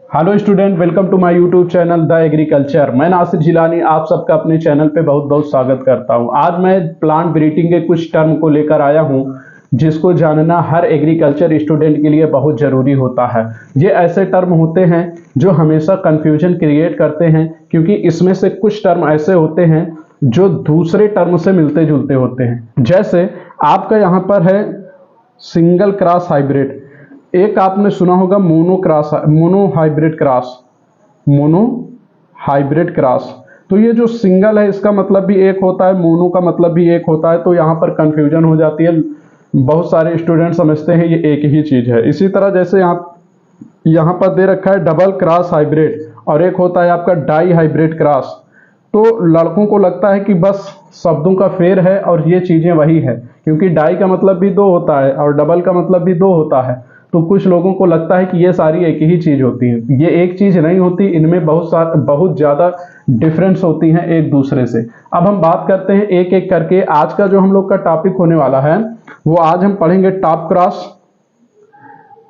Hello student, welcome to my YouTube channel the agriculture. मैं नासिर जिलानी आप सबका अपने चैनल पे बहुत बहुत स्वागत करता हूं। आज मैं प्लांट ब्रीडिंग के कुछ टर्म को लेकर आया हूं जिसको जानना हर एग्रीकल्चर स्टूडेंट के लिए बहुत ज़रूरी होता है। ये ऐसे टर्म होते हैं जो हमेशा कन्फ्यूजन क्रिएट करते हैं, क्योंकि इसमें से कुछ टर्म ऐसे होते हैं जो दूसरे टर्म से मिलते जुलते होते हैं। जैसे आपका यहाँ पर है सिंगल क्रॉस हाइब्रिड, एक आपने सुना होगा मोनो हाइब्रिड क्रॉस। तो ये जो सिंगल है इसका मतलब भी एक होता है, मोनो का मतलब भी एक होता है, तो यहाँ पर कंफ्यूजन हो जाती है। बहुत सारे स्टूडेंट समझते हैं ये एक ही चीज है। इसी तरह जैसे यहाँ पर दे रखा है डबल क्रॉस हाइब्रिड और एक होता है आपका डाई हाइब्रिड क्रॉस। तो लड़कों को लगता है कि बस शब्दों का फेर है और ये चीजें वही है, क्योंकि डाई का मतलब भी दो होता है और डबल का मतलब भी दो होता है। तो कुछ लोगों को लगता है कि ये सारी एक ही चीज होती है। ये एक चीज नहीं होती, इनमें बहुत ज्यादा डिफरेंस होती हैं एक दूसरे से। अब हम बात करते हैं एक एक करके। आज का जो हम लोग का टॉपिक होने वाला है वो आज हम पढ़ेंगे टॉप क्रॉस,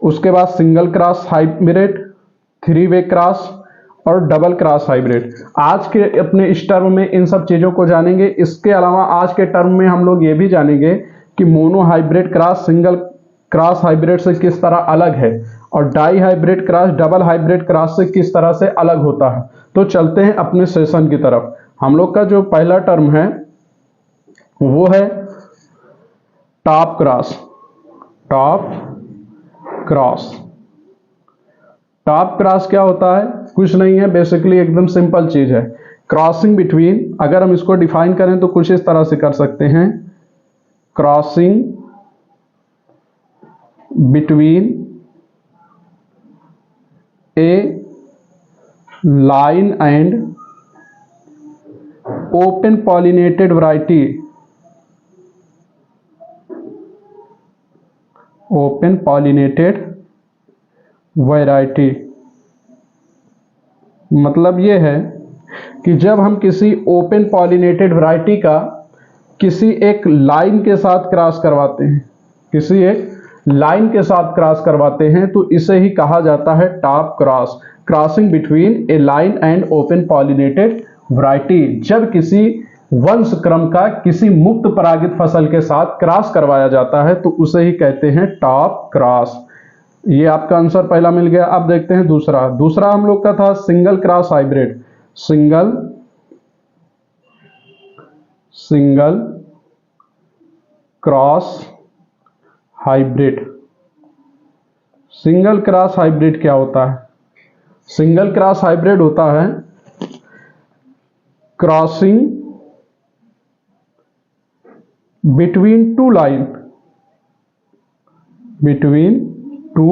उसके बाद single cross hybrid, three way cross और डबल क्रॉस हाइब्रिड। आज के अपने इस टर्म में इन सब चीजों को जानेंगे। इसके अलावा आज के टर्म में हम लोग ये भी जानेंगे कि monohybrid cross single cross hybrid से किस तरह अलग है और dihybrid cross double hybrid cross से किस तरह से अलग होता है। तो चलते हैं अपने सेशन की तरफ। हम लोग का जो पहला टर्म है वो है top cross. Top cross top cross क्या होता है? कुछ नहीं है, बेसिकली एकदम सिंपल चीज है। क्रॉसिंग बिटवीन, अगर हम इसको डिफाइन करें तो कुछ इस तरह से कर सकते हैं, crossing between A line and open pollinated variety, open pollinated variety. मतलब ये है कि जब हम किसी ओपन पॉलिनेटेड वैरायटी का किसी एक लाइन के साथ क्रॉस करवाते हैं, किसी एक लाइन के साथ क्रॉस करवाते हैं, तो इसे ही कहा जाता है top cross. Crossing between A line and open pollinated variety. जब किसी वंश क्रम का किसी मुक्त परागित फसल के साथ क्रॉस करवाया जाता है तो उसे ही कहते हैं टॉप क्रॉस। ये आपका आंसर पहला मिल गया। अब देखते हैं दूसरा। दूसरा हम लोग का था single cross hybrid. Single cross hybrid. Single cross hybrid क्या होता है? सिंगल क्रॉस हाइब्रिड होता है crossing between two line, between two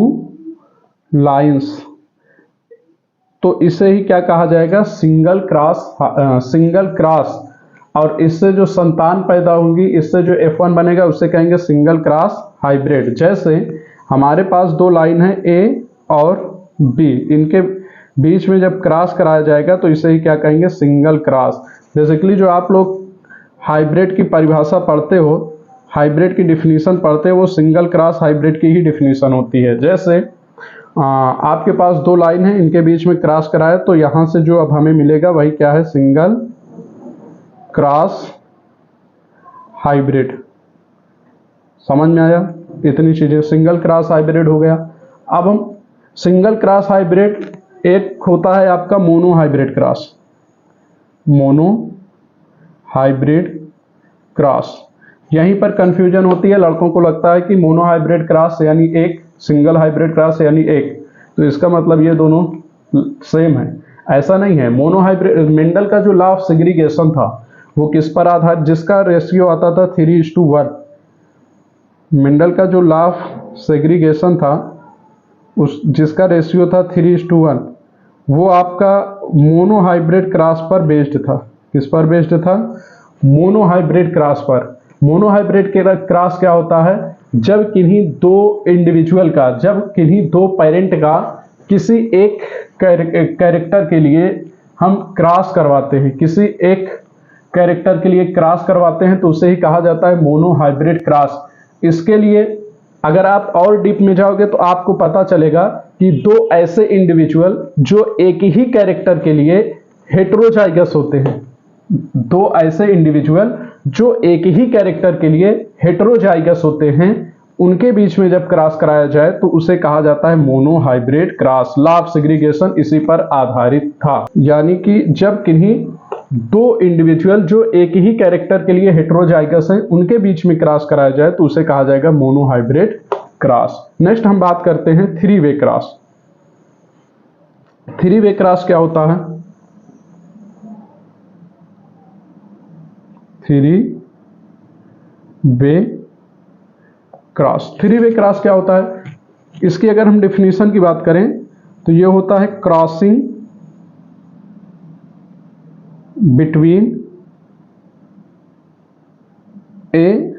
lines. तो इसे ही क्या कहा जाएगा? Single cross. और इससे जो संतान पैदा होंगी, इससे जो F1 बनेगा उसे कहेंगे सिंगल क्रॉस हाइब्रिड। जैसे हमारे पास दो लाइन है A और B, इनके बीच में जब क्रॉस कराया जाएगा तो इसे ही क्या कहेंगे? Single cross. बेसिकली जो आप लोग हाइब्रिड की परिभाषा पढ़ते हो, हाइब्रिड की डिफिनीशन पढ़ते हो, वो सिंगल क्रॉस हाइब्रिड की ही डिफिनीशन होती है। जैसे आपके पास दो लाइन है, इनके बीच में क्रॉस कराया तो यहां से जो अब हमें मिलेगा वही क्या है? Single cross hybrid. समझ में आया? इतनी चीजें, सिंगल क्रॉस हाइब्रिड हो गया। अब हम सिंगल क्रॉस हाइब्रिड, एक होता है आपका mono hybrid cross. Mono hybrid cross, यहीं पर कंफ्यूजन होती है। लड़कों को लगता है कि मोनो हाइब्रिड क्रॉस यानी एक, सिंगल हाइब्रिड क्रॉस यानी एक, तो इसका मतलब ये दोनों सेम है। ऐसा नहीं है। मोनो हाइब्रिड, मेंडल का जो लॉ ऑफ सेग्रीगेशन था वो किस पर आधारित, जिसका रेशियो आता था 3:1। मेंडल का जो लॉ ऑफ सेग्रीगेशन था उस जिसका रेशियो था 3:1, वो आपका मोनो हाइब्रिड क्रॉस पर बेस्ड था। किस पर बेस्ड था? मोनो हाइब्रिड क्रॉस पर। मोनो हाइब्रिड क्रॉस क्या होता है? जब किन्हीं दो इंडिविजुअल का, जब किन्हीं दो पेरेंट का किसी एक कैरेक्टर के लिए हम क्रॉस करवाते हैं, किसी एक कैरेक्टर के लिए क्रॉस करवाते हैं तो उसे ही कहा जाता है मोनो हाइब्रिड क्रॉस। इसके लिए अगर आप और डीप में जाओगे तो आपको पता चलेगा कि दो ऐसे इंडिविजुअल जो एक ही कैरेक्टर के लिए हेटेरोजाइगस होते हैं, दो ऐसे इंडिविजुअल जो एक ही कैरेक्टर के लिए हेटेरोजाइगस होते हैं, उनके बीच में जब क्रॉस कराया जाए तो उसे कहा जाता है monohybrid cross. Law of segregation इसी पर आधारित था, यानी कि जब किन्हीं दो इंडिविजुअल जो एक ही कैरेक्टर के लिए हेटेरोजाइगस हैं उनके बीच में क्रॉस कराया जाए तो उसे कहा जाएगा मोनोहाइब्रिड क्रॉस। नेक्स्ट हम बात करते हैं three way cross. Three way cross क्या होता है? Three way cross. Three way cross क्या होता है? इसकी अगर हम डिफिनीशन की बात करें तो यह होता है crossing between a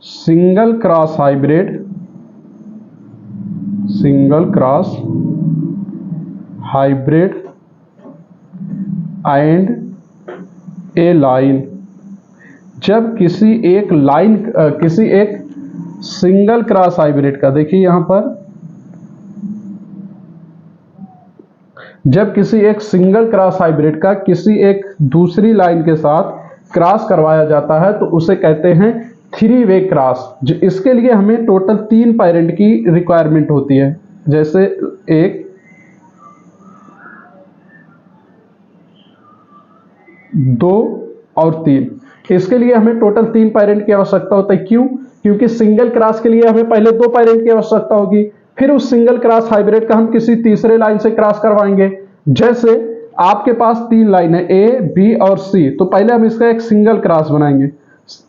single cross hybrid and A line. जब किसी एक सिंगल क्रॉस हाइब्रिड का, देखिए यहां पर, जब किसी एक सिंगल क्रॉस हाइब्रिड का किसी एक दूसरी लाइन के साथ क्रॉस करवाया जाता है तो उसे कहते हैं थ्री वे क्रॉस। इसके लिए हमें टोटल 3 पेरेंट की रिक्वायरमेंट होती है, जैसे 1, 2 और 3। इसके लिए हमें टोटल 3 पेरेंट की आवश्यकता होता है। क्यों? क्योंकि सिंगल क्रॉस के लिए हमें पहले 2 पेरेंट की आवश्यकता होगी, फिर उस सिंगल क्रॉस हाइब्रिड का हम किसी तीसरे लाइन से क्रॉस करवाएंगे। जैसे आपके पास 3 लाइन है ए, बी और सी, तो पहले हम इसका एक सिंगल क्रॉस बनाएंगे।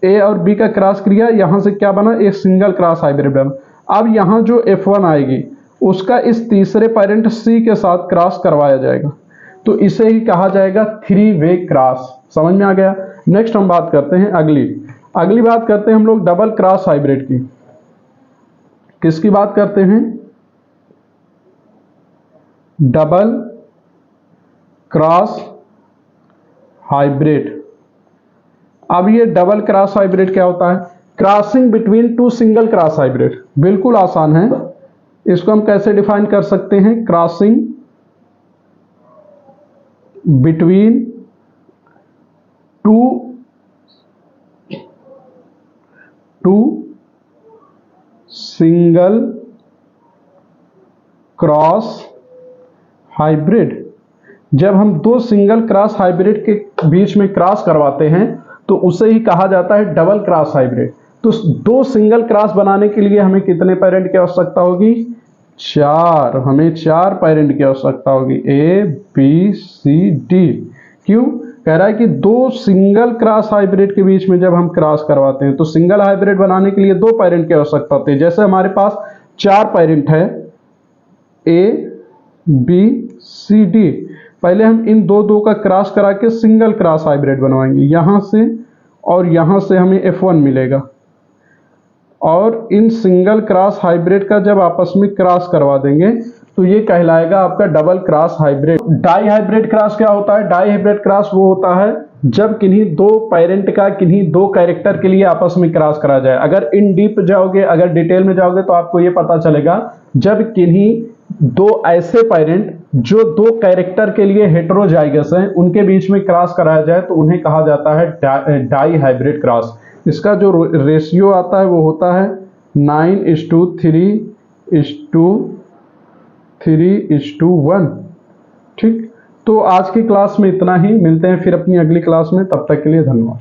ए और बी का क्रॉस किया, यहां से क्या बना? एक सिंगल क्रॉस हाइब्रिड बना। अब यहां जो F1 आएगी उसका इस तीसरे पेरेंट सी के साथ क्रॉस करवाया जाएगा, तो इसे ही कहा जाएगा थ्री वे क्रॉस। समझ में आ गया? नेक्स्ट हम बात करते हैं अगली बात करते हैं हम लोग डबल क्रॉस हाइब्रिड की। किसकी बात करते हैं? Double cross hybrid. अब ये डबल क्रॉस हाइब्रिड क्या होता है? Crossing between 2 single cross hybrid. बिल्कुल आसान है, इसको हम कैसे डिफाइन कर सकते हैं? Crossing between two single cross hybrid. जब हम 2 सिंगल क्रॉस हाइब्रिड के बीच में क्रॉस करवाते हैं तो उसे ही कहा जाता है डबल क्रॉस हाइब्रिड। तो 2 सिंगल क्रॉस बनाने के लिए हमें कितने पेरेंट की आवश्यकता होगी? 4। हमें 4 पेरेंट की आवश्यकता होगी, ए, बी, सी, डी। क्यों? कह रहा है कि 2 सिंगल क्रॉस हाइब्रिड के बीच में जब हम क्रॉस करवाते हैं तो सिंगल हाइब्रिड बनाने के लिए 2 पेरेंट की आवश्यकता होती है। जैसे हमारे पास 4 पेरेंट है, ए, बी, सी, डी। पहले हम इन दो का क्रॉस करा के सिंगल क्रॉस हाइब्रिड बनवाएंगे, यहां से और यहां से हमें F1 मिलेगा, और इन सिंगल क्रॉस हाइब्रिड का जब आपस में क्रॉस करवा देंगे तो ये कहलाएगा आपका double cross hybrid. Dihybrid cross क्या होता है? डाई हाइब्रिड क्रॉस वो होता है जब किन्हीं 2 पेरेंट का किन्हीं 2 कैरेक्टर के लिए आपस में क्रॉस करा जाए। अगर इन डीप जाओगे, अगर डिटेल में जाओगे तो आपको ये पता चलेगा, जब किन्हीं 2 ऐसे पेरेंट जो 2 कैरेक्टर के लिए हेटेरोजाइगस हैं उनके बीच में क्रॉस कराया जाए तो उन्हें कहा जाता है डाई हाइब्रिड क्रॉस। इसका जो रेशियो आता है वो होता है 9:3:1। ठीक, तो आज की क्लास में इतना ही। मिलते हैं फिर अपनी अगली क्लास में, तब तक के लिए धन्यवाद।